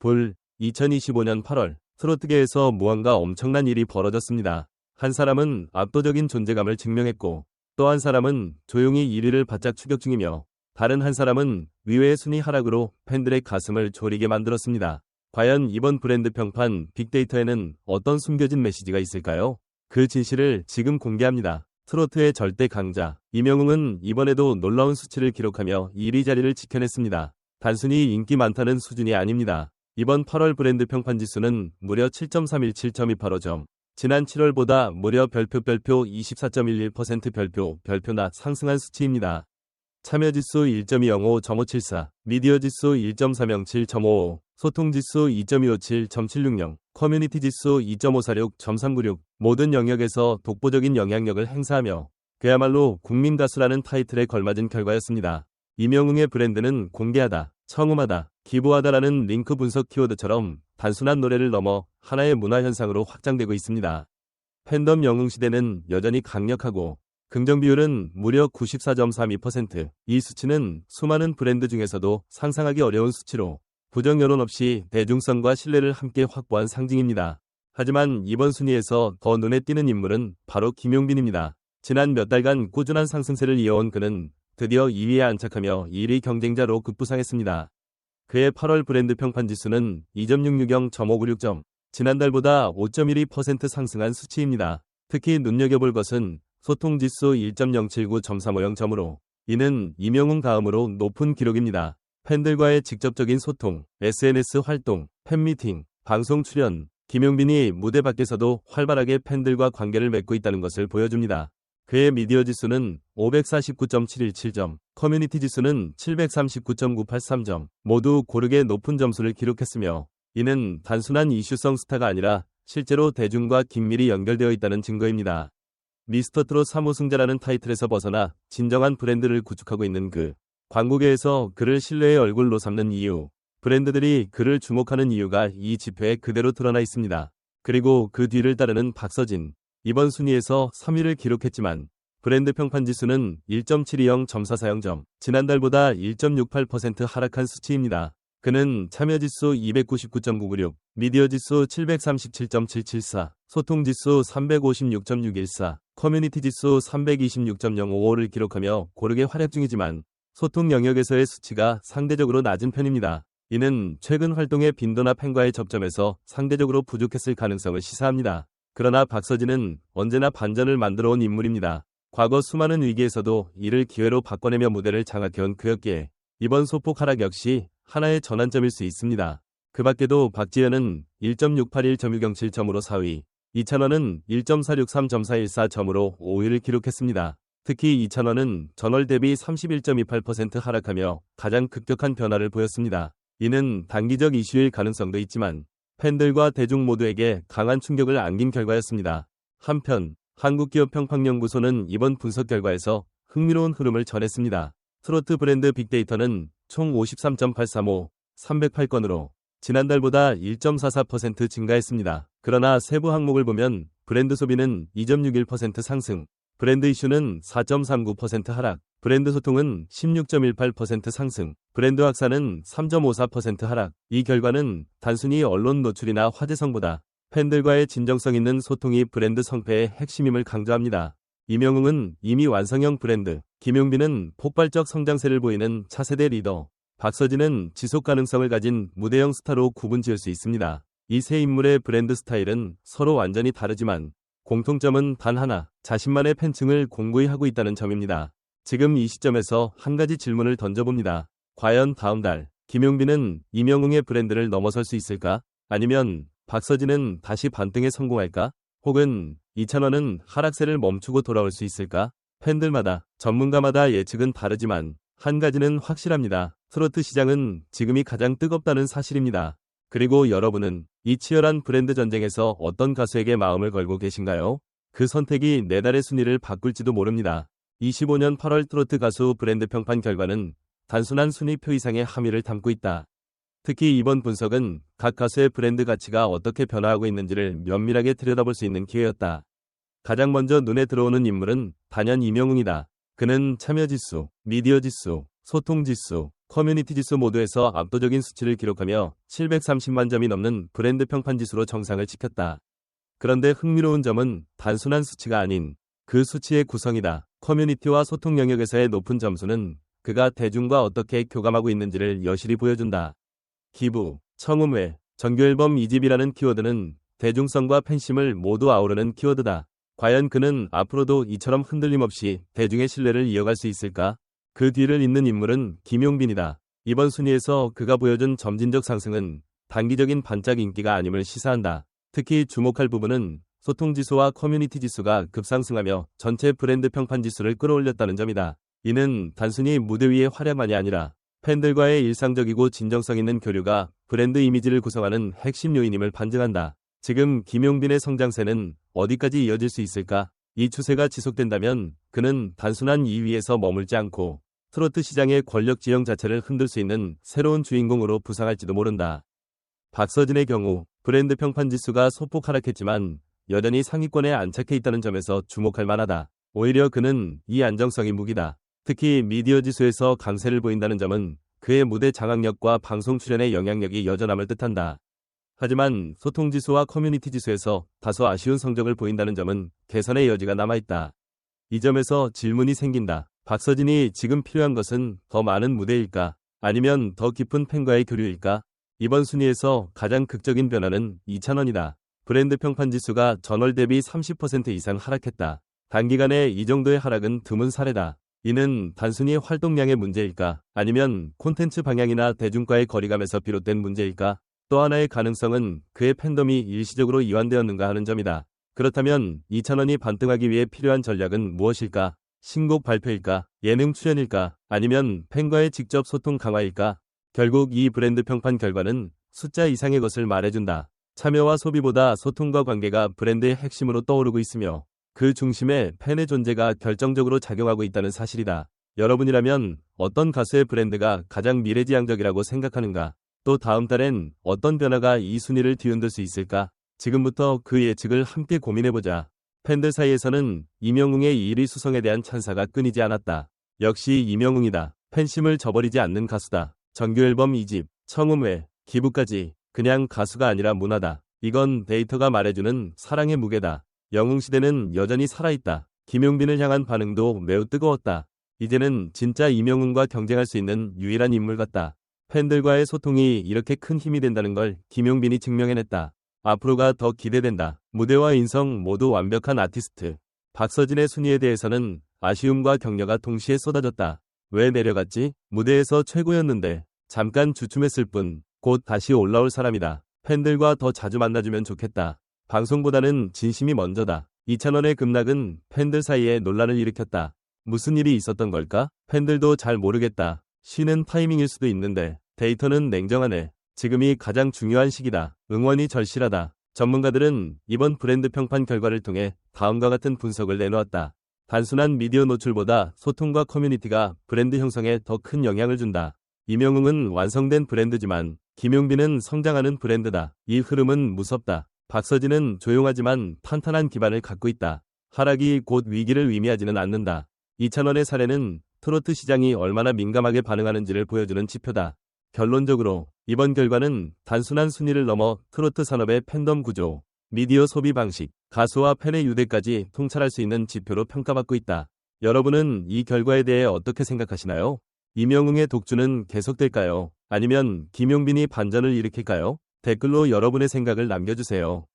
불. 2025년 8월 트로트계에서 무언가 엄청난 일이 벌어졌습니다. 한 사람은 압도적인 존재감을 증명했고 또 한 사람은 조용히 1위를 바짝 추격 중이며 다른 한 사람은 의외의 순위 하락으로 팬들의 가슴을 졸이게 만들었습니다. 과연 이번 브랜드 평판 빅데이터에는 어떤 숨겨진 메시지가 있을까요? 그 진실을 지금 공개합니다. 트로트의 절대 강자 임영웅은 이번에도 놀라운 수치를 기록하며 1위 자리를 지켜냈습니다. 단순히 인기 많다는 수준이 아닙니다. 이번 8월 브랜드 평판 지수는 무려 7.31, 7.285점. 지난 7월보다 무려 별표 24.11% 별표 낮 상승한 수치입니다. 참여지수 1.205, 0.574, 미디어지수 1.307, 0.55, 소통지수 2.257, 0.760, 커뮤니티지수 2.546, 0.396 모든 영역에서 독보적인 영향력을 행사하며 그야말로 국민가수라는 타이틀에 걸맞은 결과였습니다. 임영웅의 브랜드는 공개하다, 청음하다, 기부하다라는 링크 분석 키워드처럼 단순한 노래를 넘어 하나의 문화현상으로 확장되고 있습니다. 팬덤 영웅시대는 여전히 강력하고 긍정 비율은 무려 94.32%. 이 수치는 수많은 브랜드 중에서도 상상하기 어려운 수치로 부정 여론 없이 대중성과 신뢰를 함께 확보한 상징입니다. 하지만 이번 순위에서 더 눈에 띄는 인물은 바로 김용빈입니다. 지난 몇 달간 꾸준한 상승세를 이어온 그는 드디어 2위에 안착하며 1위 경쟁자로 급부상했습니다. 그의 8월 브랜드 평판 지수는 2.660, 0.596점, 지난달보다 5.12% 상승한 수치입니다. 특히 눈여겨볼 것은 소통지수 1.079, 0.350점으로 이는 임영웅 다음으로 높은 기록입니다. 팬들과의 직접적인 소통, SNS 활동, 팬미팅, 방송 출연, 김용빈이 무대 밖에서도 활발하게 팬들과 관계를 맺고 있다는 것을 보여줍니다. 그의 미디어 지수는 549.717점, 커뮤니티 지수는 739.983점, 모두 고르게 높은 점수를 기록했으며 이는 단순한 이슈성 스타가 아니라 실제로 대중과 긴밀히 연결되어 있다는 증거입니다. 미스터트롯 3호승자라는 타이틀에서 벗어나 진정한 브랜드를 구축하고 있는 그 광고계에서 그를 신뢰의 얼굴로 삼는 이유, 브랜드들이 그를 주목하는 이유가 이 지표에 그대로 드러나 있습니다. 그리고 그 뒤를 따르는 박서진, 이번 순위에서 3위를 기록했지만 브랜드 평판 지수는 1.720, 0.440점, 지난달보다 1.68% 하락한 수치입니다. 그는 참여지수 299.996, 미디어지수 737.774, 소통지수 356.614, 커뮤니티지수 326.055를 기록하며 고르게 활약 중이지만 소통 영역에서의 수치가 상대적으로 낮은 편입니다. 이는 최근 활동의 빈도나 팬과의 접점에서 상대적으로 부족했을 가능성을 시사합니다. 그러나 박서진은 언제나 반전을 만들어 온 인물입니다. 과거 수많은 위기에서도 이를 기회로 바꿔내며 무대를 장악해온 그였기에 이번 소폭 하락 역시 하나의 전환점일 수 있습니다. 그 밖에도 박지현은 1.681, 1.607점으로 4위, 이찬원은 1.463, 0.414점으로 5위를 기록했습니다. 특히 이찬원은 전월 대비 31.28% 하락하며 가장 급격한 변화를 보였습니다. 이는 단기적 이슈일 가능성도 있지만 팬들과 대중 모두에게 강한 충격을 안긴 결과였습니다. 한편 한국기업평판연구소는 이번 분석 결과에서 흥미로운 흐름을 전했습니다. 트로트 브랜드 빅데이터는 총 53.835, 308건으로 지난달보다 1.44% 증가했습니다. 그러나 세부 항목을 보면 브랜드 소비는 2.61% 상승, 브랜드 이슈는 4.39% 하락, 브랜드 소통은 16.18% 상승, 브랜드 확산은 3.54% 하락. 이 결과는 단순히 언론 노출이나 화제성보다 팬들과의 진정성 있는 소통이 브랜드 성패의 핵심임을 강조합니다. 임영웅은 이미 완성형 브랜드, 김용빈은 폭발적 성장세를 보이는 차세대 리더, 박서진은 지속 가능성을 가진 무대형 스타로 구분지을 수 있습니다. 이 세 인물의 브랜드 스타일은 서로 완전히 다르지만 공통점은 단 하나, 자신만의 팬층을 공고히 하고 있다는 점입니다. 지금 이 시점에서 한 가지 질문을 던져봅니다. 과연 다음 달 김용빈은 임영웅의 브랜드를 넘어설 수 있을까? 아니면 박서진은 다시 반등에 성공할까? 혹은 이찬원은 하락세를 멈추고 돌아올 수 있을까? 팬들마다, 전문가마다 예측은 다르지만 한 가지는 확실합니다. 트로트 시장은 지금이 가장 뜨겁다는 사실입니다. 그리고 여러분은 이 치열한 브랜드 전쟁에서 어떤 가수에게 마음을 걸고 계신가요? 그 선택이 내달의 순위를 바꿀지도 모릅니다. 25년 8월 트로트 가수 브랜드 평판 결과는 단순한 순위표 이상의 함의를 담고 있다. 특히 이번 분석은 각 가수의 브랜드 가치가 어떻게 변화하고 있는지를 면밀하게 들여다볼 수 있는 기회였다. 가장 먼저 눈에 들어오는 인물은 단연 임영웅이다. 그는 참여지수, 미디어지수, 소통지수, 커뮤니티 지수 모두에서 압도적인 수치를 기록하며 730만 점이 넘는 브랜드 평판 지수로 정상을 지켰다. 그런데 흥미로운 점은 단순한 수치가 아닌 그 수치의 구성이다. 커뮤니티와 소통 영역에서의 높은 점수는 그가 대중과 어떻게 교감하고 있는지를 여실히 보여준다. 기부, 청음회, 정규앨범 2집이라는 키워드는 대중성과 팬심을 모두 아우르는 키워드다. 과연 그는 앞으로도 이처럼 흔들림 없이 대중의 신뢰를 이어갈 수 있을까? 그 뒤를 잇는 인물은 김용빈이다. 이번 순위에서 그가 보여준 점진적 상승은 단기적인 반짝 인기가 아님을 시사한다. 특히 주목할 부분은 소통지수와 커뮤니티 지수가 급상승하며 전체 브랜드 평판 지수를 끌어올렸다는 점이다. 이는 단순히 무대 위의 활약만이 아니라 팬들과의 일상적이고 진정성 있는 교류가 브랜드 이미지를 구성하는 핵심 요인임을 반증한다. 지금 김용빈의 성장세는 어디까지 이어질 수 있을까? 이 추세가 지속된다면 그는 단순한 2위에서 머물지 않고 트로트 시장의 권력 지형 자체를 흔들 수 있는 새로운 주인공으로 부상할지도 모른다. 박서진의 경우 브랜드 평판 지수가 소폭 하락했지만 여전히 상위권에 안착해 있다는 점에서 주목할 만하다. 오히려 그는 이 안정성이 무기다. 특히 미디어 지수에서 강세를 보인다는 점은 그의 무대 장악력과 방송 출연의 영향력이 여전함을 뜻한다. 하지만 소통 지수와 커뮤니티 지수에서 다소 아쉬운 성적을 보인다는 점은 개선의 여지가 남아있다. 이 점에서 질문이 생긴다. 박서진이 지금 필요한 것은 더 많은 무대일까? 아니면 더 깊은 팬과의 교류일까? 이번 순위에서 가장 극적인 변화는 이찬원이다. 브랜드 평판 지수가 전월 대비 30% 이상 하락했다. 단기간에 이 정도의 하락은 드문 사례다. 이는 단순히 활동량의 문제일까? 아니면 콘텐츠 방향이나 대중과의 거리감에서 비롯된 문제일까? 또 하나의 가능성은 그의 팬덤이 일시적으로 이완되었는가 하는 점이다. 그렇다면 이찬원이 반등하기 위해 필요한 전략은 무엇일까? 신곡 발표일까? 예능 출연일까? 아니면 팬과의 직접 소통 강화일까? 결국 이 브랜드 평판 결과는 숫자 이상의 것을 말해준다. 참여와 소비보다 소통과 관계가 브랜드의 핵심으로 떠오르고 있으며 그 중심에 팬의 존재가 결정적으로 작용하고 있다는 사실이다. 여러분이라면 어떤 가수의 브랜드가 가장 미래지향적이라고 생각하는가? 또 다음 달엔 어떤 변화가 이 순위를 뒤흔들 수 있을까? 지금부터 그 예측을 함께 고민해보자. 팬들 사이에서는 임영웅의 1위 수성에 대한 찬사가 끊이지 않았다. 역시 임영웅이다. 팬심을 저버리지 않는 가수다. 정규앨범 2집, 청음회, 기부까지 그냥 가수가 아니라 문화다. 이건 데이터가 말해주는 사랑의 무게다. 영웅시대는 여전히 살아있다. 김용빈을 향한 반응도 매우 뜨거웠다. 이제는 진짜 임영웅과 경쟁할 수 있는 유일한 인물 같다. 팬들과의 소통이 이렇게 큰 힘이 된다는 걸 김용빈이 증명해냈다. 앞으로가 더 기대된다. 무대와 인성 모두 완벽한 아티스트. 박서진의 순위에 대해서는 아쉬움과 격려가 동시에 쏟아졌다. 왜 내려갔지? 무대에서 최고였는데 잠깐 주춤했을 뿐 곧 다시 올라올 사람이다. 팬들과 더 자주 만나주면 좋겠다. 방송보다는 진심이 먼저다. 이찬원의 급락은 팬들 사이에 논란을 일으켰다. 무슨 일이 있었던 걸까? 팬들도 잘 모르겠다. 쉬는 타이밍일 수도 있는데 데이터는 냉정하네. 지금이 가장 중요한 시기다. 응원이 절실하다. 전문가들은 이번 브랜드 평판 결과를 통해 다음과 같은 분석을 내놓았다. 단순한 미디어 노출보다 소통과 커뮤니티가 브랜드 형성에 더 큰 영향을 준다. 임영웅은 완성된 브랜드지만 김용빈은 성장하는 브랜드다. 이 흐름은 무섭다. 박서진은 조용하지만 탄탄한 기반을 갖고 있다. 하락이 곧 위기를 의미하지는 않는다. 이찬원의 사례는 트로트 시장이 얼마나 민감하게 반응하는지를 보여주는 지표다. 결론적으로 이번 결과는 단순한 순위를 넘어 트로트 산업의 팬덤 구조, 미디어 소비 방식, 가수와 팬의 유대까지 통찰할 수 있는 지표로 평가받고 있다. 여러분은 이 결과에 대해 어떻게 생각하시나요? 임영웅의 독주는 계속될까요? 아니면 김용빈이 반전을 일으킬까요? 댓글로 여러분의 생각을 남겨주세요.